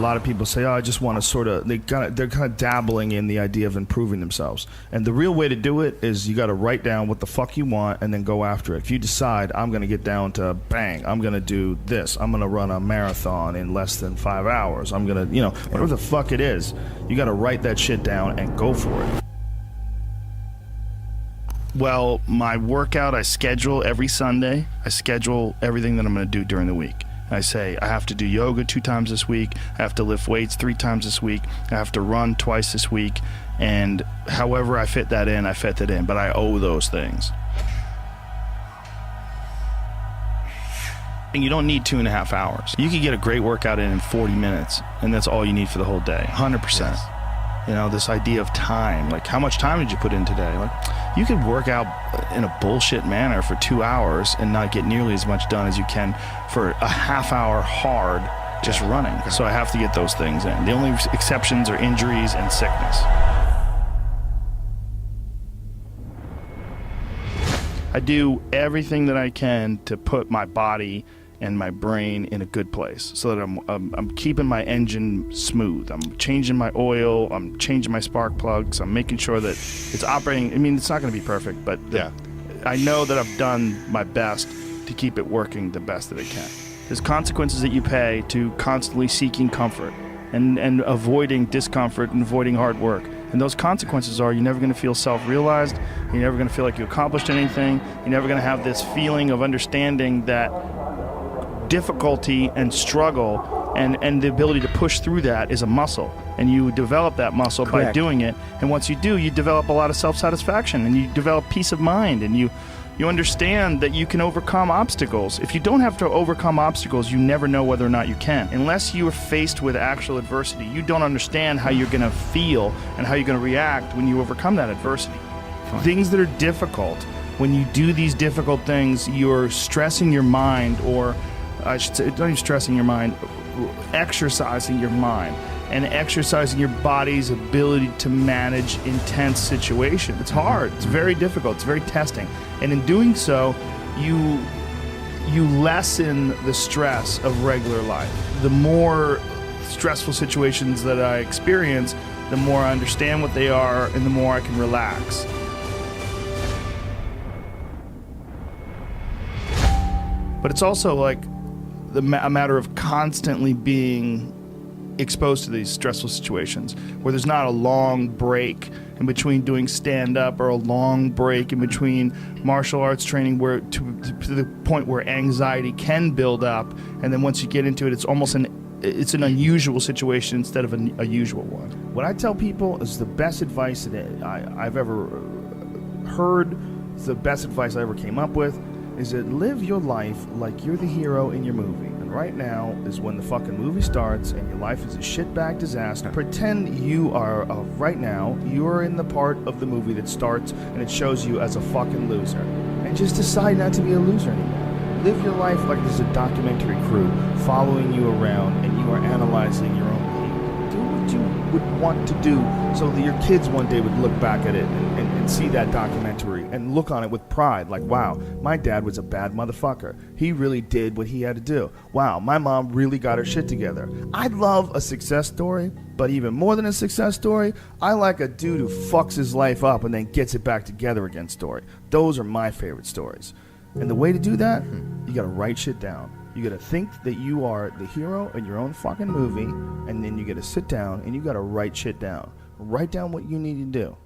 lot of people say, oh, I just want to sort of, they're kind of dabbling in the idea of improving themselves. And the real way to do it is you got to write down what the fuck you want and then go after it. If you decide, I'm going to get down to bang, I'm going to do this, I'm going to run a marathon in less than 5 hours, I'm going to, you know, whatever the fuck it is, you got to write that shit down and go for it. Well, my workout, I schedule every Sunday. I schedule everything that I'm going to do during the week. I say I have to do yoga 2 times this week. I have to lift weights 3 times this week. I have to run twice this week. And however I fit that in, I fit that in. But I owe those things. And you don't need 2.5 hours. You can get a great workout in 40 minutes, and that's all you need for the whole day, 100%. Yes. You know, this idea of time, like how much time did you put in today? Like, you could work out in a bullshit manner for 2 hours and not get nearly as much done as you can for a half hour hard just running. So I have to get those things in. The only exceptions are injuries and sickness. I do everything that I can to put my body and my brain in a good place so that I'm keeping my engine smooth. I'm changing my oil, I'm changing my spark plugs, I'm making sure that it's operating. I mean, it's not going to be perfect, but I know that I've done my best to keep it working the best that it can. There's consequences that you pay to constantly seeking comfort and avoiding discomfort and avoiding hard work. And those consequences are you're never going to feel self-realized, you're never going to feel like you accomplished anything, you're never going to have this feeling of understanding that difficulty and struggle and the ability to push through that is a muscle, and you develop that muscle by doing it. And once you do, you develop a lot of self-satisfaction, and you develop peace of mind, and you understand that you can overcome obstacles. If you don't have to overcome obstacles, you never know whether or not you can. Unless you are faced with actual adversity, you don't understand how you're going to feel and how you're going to react when you overcome that adversity. Things that are difficult, when you do these difficult things, you're stressing your mind, or I should say, not even stressing your mind, exercising your mind and exercising your body's ability to manage intense situations. It's hard. It's very difficult. It's very testing. And in doing so, you lessen the stress of regular life. The more stressful situations that I experience, the more I understand what they are and the more I can relax. But it's also like a matter of constantly being exposed to these stressful situations where there's not a long break in between doing stand-up or a long break in between martial arts training where to the point where anxiety can build up, and then once you get into it, it's almost an unusual situation instead of a usual one. What I tell people is the best advice that I've ever heard, the best advice I ever came up with, is that live your life like you're the hero in your movie. And right now is when the fucking movie starts and your life is a shitbag disaster. Pretend you are, right now, you're in the part of the movie that starts and it shows you as a fucking loser. And just decide not to be a loser anymore. Live your life like there's a documentary crew following you around and you are analyzing your own behavior. Do what you would want to do so that your kids one day would look back at it and see that documentary and look on it with pride, like, wow, my dad was a bad motherfucker. He really did what he had to do. Wow, my mom really got her shit together. I love a success story, but even more than a success story, I like a dude who fucks his life up and then gets it back together again story. Those are my favorite stories. And the way to do that, you gotta write shit down. You gotta think that you are the hero in your own fucking movie, and then you gotta sit down and you gotta write shit down. Write down what you need to do.